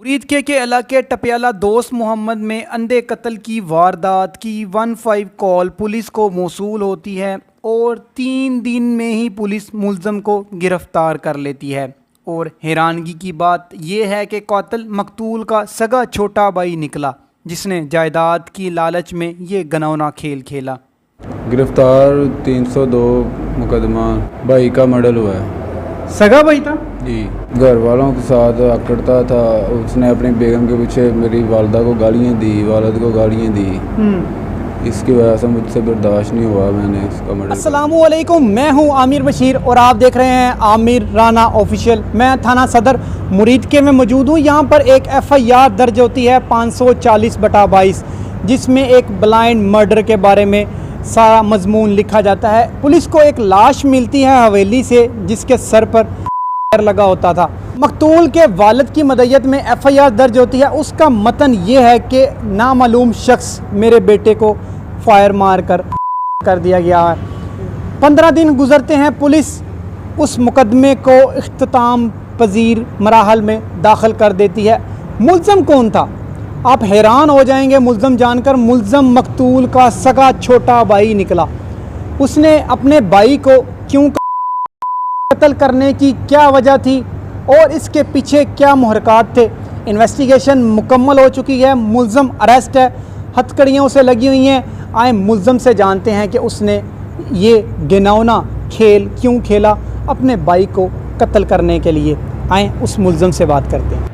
मुरीद के इलाके टपियाला दोस्त मोहम्मद में अंधे कत्ल की वारदात की 15 कॉल पुलिस को मौसूल होती है और 3 दिन में ही पुलिस मुलज़म को गिरफ़्तार कर लेती है। और हैरानगी की बात यह है कि कातिल मकतूल का सगा छोटा भाई निकला, जिसने जायदाद की लालच में ये घिनौना खेल खेला। गिरफ्तार 302 मुकदमा भाई का मर्डर हुआ है। सगा भाई था जी, घर वालों के साथ अकड़ता था। उसने अपनी बेगम के पीछे मेरी वालदा को गालियाँ दी, वालिद को गालियाँ दी। इसकी वजह से मुझसे बर्दाश्त नहीं हुआ, मैंने इसका मर्डर। अस्सलामुअलैकुम, मैं हूं आमिर बशीर और आप देख रहे हैं आमिर राना ऑफिशियल। मैं थाना सदर मुरीद के में मौजूद हूं। यहां पर एक FIR दर्ज होती है 540/22, जिसमें एक ब्लाइंड मर्डर के बारे में सारा मजमून लिखा जाता है। पुलिस को एक लाश मिलती है हवेली से, जिसके सर पर लगा होता था। मकतूल के वालिद की मदयत में FIR दर्ज होती है। उसका मतन ये है कि नामालूम शख्स मेरे बेटे को फायर मार कर दिया गया है। 15 दिन गुजरते हैं, पुलिस उस मुकदमे को इख्तिताम पजीर मराहल में दाखिल कर देती है। मुलज़म कौन था? आप हैरान हो जाएंगे मुलज़म जानकर। मुलज़म मकतूल का सगा छोटा भाई निकला। उसने अपने भाई को क्यों कत्ल करने की क्या वजह थी और इसके पीछे क्या मुहरकात थे? इन्वेस्टिगेशन मुकम्मल हो चुकी है, मुलज़म अरेस्ट है, हथकड़ियाँ उसे लगी हुई हैं। आए मुलज़म से जानते हैं कि उसने ये घिनौना खेल क्यों खेला अपने भाई को कत्ल करने के लिए। आए उस मुलज़म से बात करते हैं।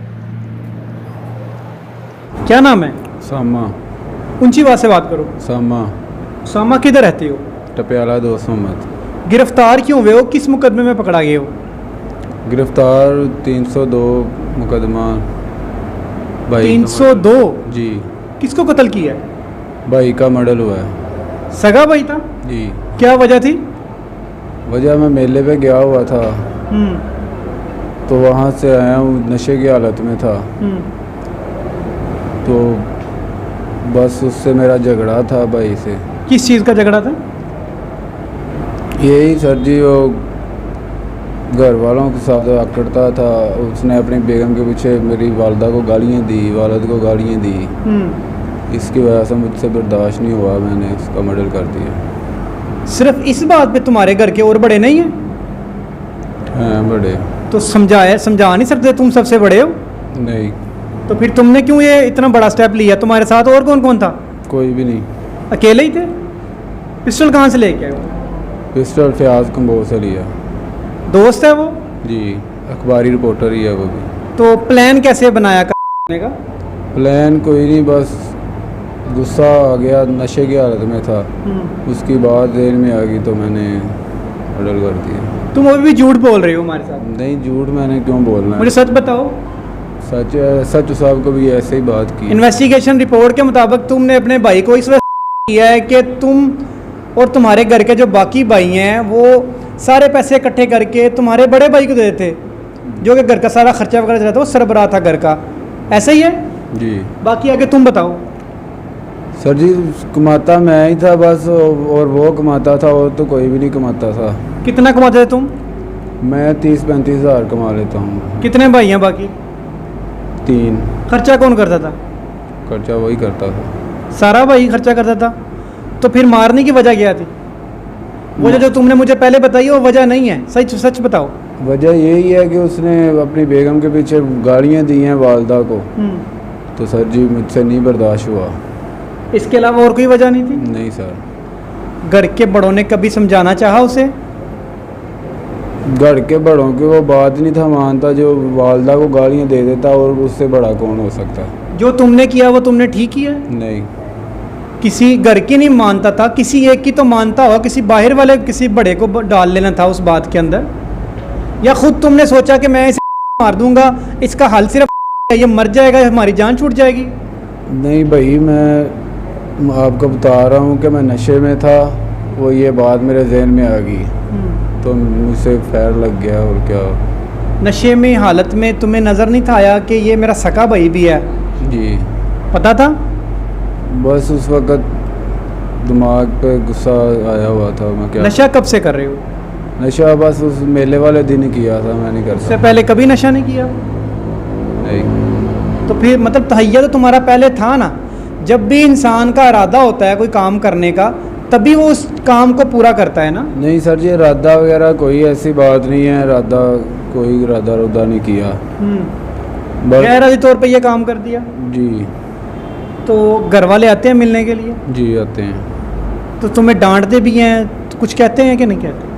क्या नाम है? सामा। ऊंची बात से बात करो। सामा। सामा किधर रहते हो? टपियाला दोस्त मोहम्मद। गिरफ्तार क्यों हुए हो? किस मुकदमे में पकड़ा गए हो? गिरफ्तार 302 मुकदमा भाई 302? जी। किसको कत्ल किया है? भाई का मर्डर हुआ है। सगा भाई था जी। क्या वजह थी? वजह मैं मेले पे गया हुआ था, तो वहाँ से आया हूँ, नशे की हालत में था। तो बस उससे मेरा झगड़ा था भाई से। किस चीज़ का झगड़ा था? यही सर जी, वो घर वालों के साथ अकड़ता था। उसने अपनी बेगम के पीछे मेरी वालदा को गालियाँ दी, वालिद को गालियाँ दी। इसकी वजह से मुझसे बर्दाश्त नहीं हुआ, मैंने इसका मर्डर कर दिया। सिर्फ इस बात पे तुम्हारे घर के और बड़े नहीं हैं? हैं बड़े। तो समझा नहीं सकते? तुम सबसे बड़े हो। नहीं। तो फिर तुमने क्यों ये इतना बड़ा स्टेप लिया? तुम्हारे साथ और कौन कौन था? कोई भी नहीं। अकेले ही थे? पिस्टल कहाँ से लेके आए हो? पिस्टल फयाज कंबो से लिया। दोस्त है वो? जी, अखबारी रिपोर्टर ही है वो भी। तो प्लान कैसे बनाया करने का? प्लान कोई नहीं, बस गुस्सा आ गया, नशे की हालत में था। उसकी बात देर में आ गई तो मैंने मर्डर कर दिया। तुम अभी भी झूठ बोल रहे हो हमारे साथ? नहीं, झूठ मैंने क्यों बोलना है? मुझे सच बताओ। सच है, सच साहब को भी ऐसे ही बात की। इन्वेस्टिगेशन रिपोर्ट के मुताबिक तुमने अपने भाई को इस वजह किया है कि तुम और तुम्हारे घर के जो बाकी भाई हैं वो सारे पैसे इकट्ठे करके तुम्हारे बड़े भाई को दे देते, जो कि घर का सारा खर्चा वगैरह रहता है, वो सरबराह था घर का। ऐसा ही है जी। बाकी आगे तुम बताओ। सर जी, कमाता मैं ही था बस, और वो कमाता था, और तो कोई भी नहीं कमाता था। कितना कमाते थे तुम? मैं 30-35 हज़ार कमा लेता हूँ। कितने भाई हैं बाकी? 3। खर्चा कौन करता था? खर्चा वही करता था। सारा भाई खर्चा करता था? तो फिर मारने की वजह क्या थी? वजह जो तुमने मुझे पहले बताई वो वजह नहीं है, सच सच बताओ। वजह यही है कि उसने अपनी बेगम के पीछे गालियाँ दी हैं वालदा को, तो सर जी मुझसे नहीं बर्दाश्त हुआ। इसके अलावा और कोई वजह नहीं थी? नहीं सर। घर के बड़ों ने कभी समझाना चाहा उसे? घर के बड़ों की वो बात नहीं था मानता, जो वालदा को गालियाँ दे देता, और उससे बड़ा कौन हो सकता है? जो तुमने किया वो तुमने ठीक किया? नहीं। किसी घर की नहीं मानता था, किसी एक की तो मानता होगा, किसी बाहर वाले किसी बड़े को डाल लेना था उस बात के अंदर। या खुद तुमने सोचा कि मैं इसे मार दूंगा, इसका हल सिर्फ ये मर जाएगा, हमारी जान छूट जाएगी? नहीं भाई, मैं आपको बता रहा हूँ कि मैं नशे में था, वो ये बात मेरे जहन में आ गई, तो मुझसे फैर लग गया। और क्या? नशे में हालत में तुम्हें नज़र नहीं था आया कि ये मेरा सका भाई भी है? जी। पता था? बस उस वक़्त दिमाग पे गुस्सा आया हुआ था। मैं क्या? नशा कब से कर रहे हो? नशा बस उस मेले वाले दिन किया था, मैं नहीं करता। उससे पहले कभी नशा नहीं किया? नहीं। तो फिर मतलब तहैया तो तुम्हारा पहले था ना। जब भी इंसान का इरादा होता है कोई काम करने का, तभी वो उस काम को पूरा करता है ना। नहीं सर जी, इरादा वगैरह कोई ऐसी बात नहीं है, इरादा कोई इरादा उदा नहीं किया, बस गैर इरादी तौर पे ये काम कर दिया। जी। तो घर वाले आते हैं मिलने के लिए, जी आते हैं। तो तुम्हें डांटते भी हैं, तो कुछ कहते हैं कि नहीं कहते?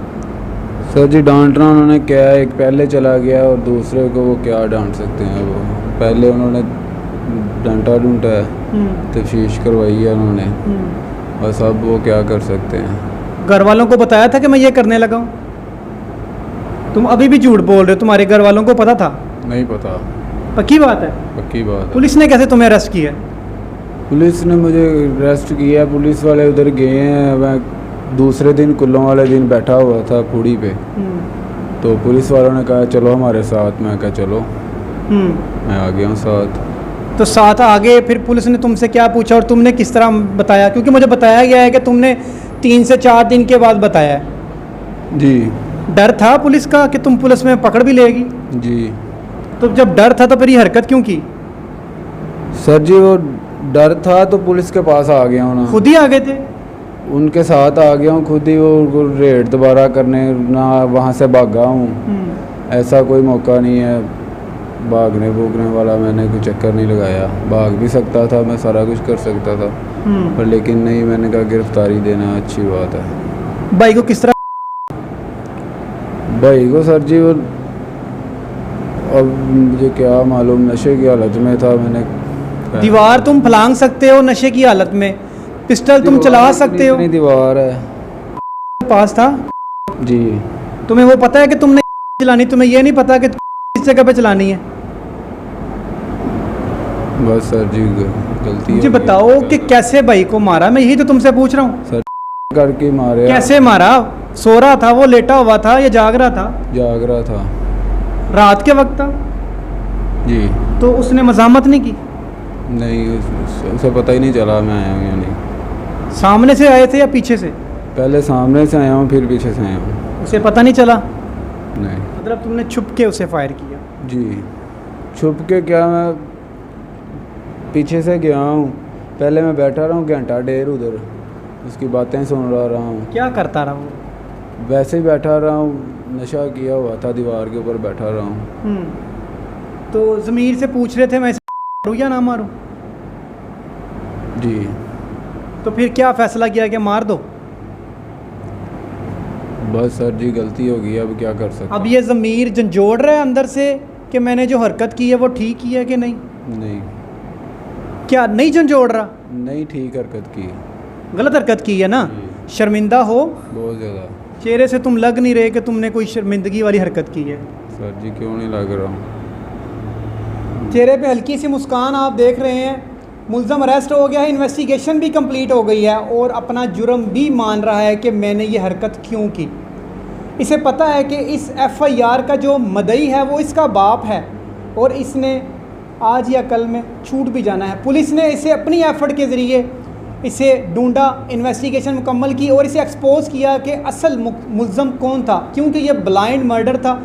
सर जी डांटना उन्होंने क्या है, एक पहले चला गया और दूसरे को वो क्या डांट सकते हैं। वो पहले उन्होंने डांटा ढूंढा है, तफ्तीश करवाई है उन्होंने, बस अब वो क्या कर सकते हैं। घर वालों को बताया था कि मैं ये करने लगा हूँ? तुम अभी भी झूठ बोल रहे हो, तुम्हारे घर वालों को पता था? नहीं पता। पक्की बात है? पक्की बात है। पुलिस ने कैसे तुम्हें अरेस्ट किया? पुलिस ने मुझे अरेस्ट किया, पुलिस वाले उधर गए हैं। मैं दूसरे दिन कुल्लों वाले दिन बैठा हुआ था पूड़ी पे, तो पुलिस वालों ने कहा चलो हमारे साथ। मैं कहा चलो, मैं आ गया हूँ साथ। तो साथ आगे फिर पुलिस ने तुमसे क्या पूछा और तुमने किस तरह बताया? क्योंकि मुझे बताया गया है कि तुमने 3 से 4 दिन के बाद बताया है। जी। डर था पुलिस का कि तुम पुलिस में पकड़ भी लेगी? जी। तो जब डर था तो फिर ये हरकत क्यों की? सर जी वो डर था तो पुलिस के पास आ गया हूँ ना, खुद ही आ गए थे? उनके साथ आ गया हूँ खुद ही। वो रेड दोबारा करने ना वहाँ से भागा हूँ, ऐसा कोई मौका नहीं है भागने भूगने वाला। मैंने कोई चक्कर नहीं लगाया, भाग भी सकता था मैं, सारा कुछ कर सकता था, पर लेकिन नहीं, मैंने कहा गिरफ्तारी देना अच्छी बात है। भाई को किस तरह? भाई को सर जी वो अब मुझे क्या मालूम, नशे की हालत में था। मैंने दीवार तुम फलांग सकते हो नशे की हालत में, पिस्टल तुम चला सकते हो? दीवार है पास था जी। तुम्हें वो पता है कि तुमने चलानी, तुम्हें ये नहीं पता कि किस जगह पे चलानी है? बस सर जी गलती मुझे हो गई। बताओ कि कैसे भाई को मारा? मैं यही तो तुमसे पूछ रहा हूँ। सर करके मारे। कैसे मारा? सो रहा था वो, लेटा हुआ था या जाग रहा था? जाग रहा था। रात के वक्त था? जी। तो उसने मजामत नहीं की? नहीं, उसे पता ही नहीं चला मैं आया हूँ या नहीं। सामने से आए थे या पीछे से? पहले सामने से आया हूँ फिर पीछे से आया हूँ। उसे पता नहीं चला? नहीं। मतलब तुमने छुप के उसे फायर किया? जी छुप के क्या, मैं पीछे से गया हूँ। पहले मैं बैठा रहा हूँ घंटा डेढ़ उधर, उसकी बातें सुन रहा हूँ। क्या करता रहा वो? वैसे ही बैठा रहा हूँ, नशा किया हुआ था, दीवार के ऊपर बैठा रहा हूँ। तो ज़मीर से पूछ रहे थे मैं इसे मारूं या ना मारूं? जी। तो फिर क्या फ़ैसला किया कि मार दो? बस सर जी गलती हो गई, अब क्या कर सकते। अब ये ज़मीर झंझोड़ रहा है अंदर से कि मैंने जो हरकत की है वो ठीक की है कि नहीं? नहीं। क्या नहीं झंझोड़ रहा? नहीं, ठीक हरकत की। गलत हरकत की है ना? शर्मिंदा हो? बहुत ज़्यादा। चेहरे से तुम लग नहीं रहे कि तुमने कोई शर्मिंदगी वाली हरकत की है। सर जी क्यों नहीं लग रहा हूँ। चेहरे पे हल्की सी मुस्कान आप देख रहे हैं। मुल्ज़म अरेस्ट हो गया है, इन्वेस्टिगेशन भी कंप्लीट हो गई है और अपना जुर्म भी मान रहा है कि मैंने ये हरकत क्यों की। इसे पता है कि इस एफआईआर का जो मदई है वो इसका बाप है और इसने आज या कल में छूट भी जाना है। पुलिस ने इसे अपनी एफर्ट के ज़रिए इसे ढूंढा, इन्वेस्टिगेशन मुकम्मल की और इसे एक्सपोज किया कि असल मुल्ज़म कौन था, क्योंकि ये ब्लाइंड मर्डर था।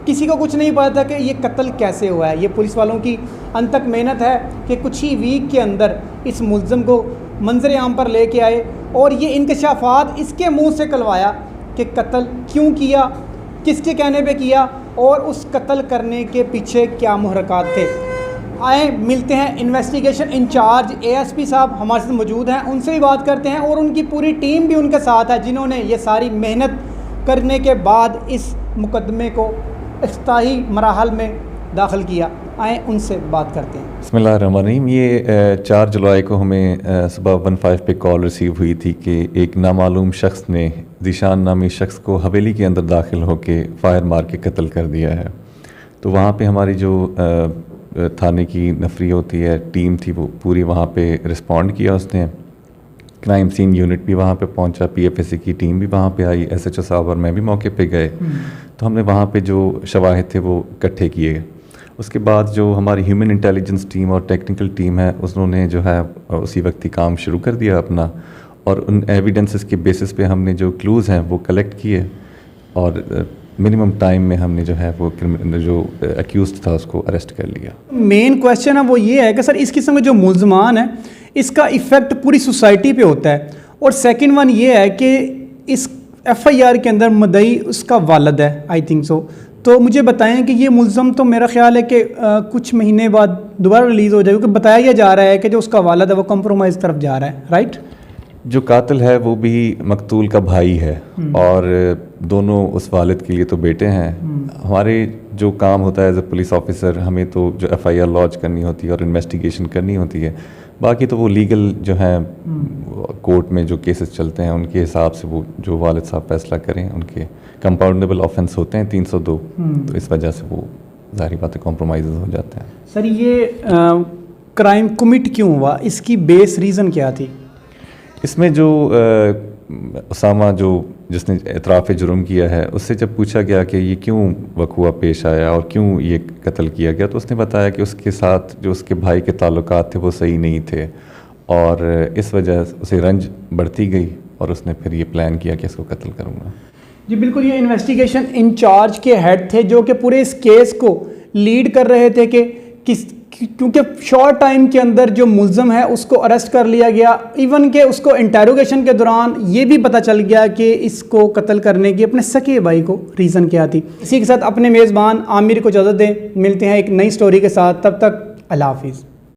किसी को कुछ नहीं पता था कि ये कत्ल कैसे हुआ है। ये पुलिस वालों की अनथक मेहनत है कि कुछ ही वीक के अंदर इस मुल्ज़म को मंजर आम पर लेके आए और ये इंकशाफात इसके मुंह से करवाया कि कत्ल क्यों किया, किसके कहने पे किया और उस कत्ल करने के पीछे क्या मुहर्रकात थे। आए मिलते हैं इन्वेस्टिगेशन इंचार्ज एएसपी साहब हमारे साथ मौजूद हैं, उनसे भी बात करते हैं और उनकी पूरी टीम भी उनके साथ है जिन्होंने ये सारी मेहनत करने के बाद इस मुकदमे को इफ्ताही मराहल में दाखिल किया। आए उनसे बात करते हैं। बिस्मिल्लाहिर्रहमानिर्रहीम। ये 4 जुलाई को हमें सुबह 15 पे कॉल रिसीव हुई थी कि एक नामालूम शख्स ने ज़ीशान नामी शख्स को हवेली के अंदर दाखिल होकर फायर मार के कत्ल कर दिया है। तो वहाँ पे हमारी जो थाने की नफरी होती है, टीम थी, वो पूरी वहाँ पे रिस्पॉन्ड किया उसने। क्राइम सीन यूनिट भी वहाँ पे पहुँचा, पीएफएससी की टीम भी वहाँ पे आई, एसएचओ साहब और मैं भी मौके पे गए। तो हमने वहाँ पे जो शवाहिद थे वो इकट्ठे किए। उसके बाद जो हमारी ह्यूमन इंटेलिजेंस टीम और टेक्निकल टीम है उन्होंने जो है उसी वक्त ही काम शुरू कर दिया अपना, और उन एविडेंसेस के बेसिस पे हमने जो क्लूज़ हैं वो कलेक्ट किए और मिनिमम टाइम में हमने जो है वो जो अक्यूज़ड था उसको अरेस्ट कर लिया। मेन क्वेश्चन है वो ये है कि सर इस किस्म के जो मुल्ज़मान है इसका इफ़ेक्ट पूरी सोसाइटी पे होता है, और सेकंड वन ये है कि इस एफआईआर के अंदर मुद्दई उसका वालिद है, आई थिंक सो। तो मुझे बताएं कि ये मुल्ज़म तो मेरा ख्याल है कि कुछ महीने बाद दोबारा रिलीज़ हो जाएगा, क्योंकि बताया यह जा रहा है कि जो उसका वालिद है वो कंप्रोमाइज़ तरफ जा रहा है, राइट? जो कातिल है वो भी मकतूल का भाई है और दोनों उस वालिद के लिए तो बेटे हैं। हमारे जो काम होता है एज ए पुलिस ऑफिसर, हमें तो जो एफआईआर लॉन्च करनी होती है और इन्वेस्टिगेशन करनी होती है, बाकी तो वो लीगल जो है कोर्ट में जो केसेस चलते हैं उनके हिसाब से वो जो वालिद साहब फैसला करें। उनके कंपाउंडेबल ऑफेंस होते हैं 302, तो इस वजह से वो ज़ाहिर बात है कॉम्प्रोमाइज़ हो जाते हैं। सर ये क्राइम कमिट क्यों हुआ, इसकी बेस रीज़न क्या थी? इसमें जो उसामा जो जिसने इतराफ़ जुर्म किया है, उससे जब पूछा गया कि ये क्यों वक़ुआ पेश आया और क्यों ये कत्ल किया गया, तो उसने बताया कि उसके साथ जो उसके भाई के ताल्लुकात थे वो सही नहीं थे और इस वजह से उसे रंज बढ़ती गई और उसने फिर ये प्लान किया कि इसको कत्ल करूँगा। जी बिल्कुल, ये इन्वेस्टिगेशन इंचार्ज के हेड थे जो कि पूरे इस केस को लीड कर रहे थे कि क्योंकि शॉर्ट टाइम के अंदर जो मुल्ज़म है उसको अरेस्ट कर लिया गया, इवन के उसको इंटेरोगेशन के दौरान ये भी पता चल गया कि इसको कत्ल करने की अपने सके भाई को रीज़न क्या थी। इसी के साथ अपने मेज़बान आमिर को इजाज़त दें, मिलते हैं एक नई स्टोरी के साथ, तब तक अल्लाह हाफिज़।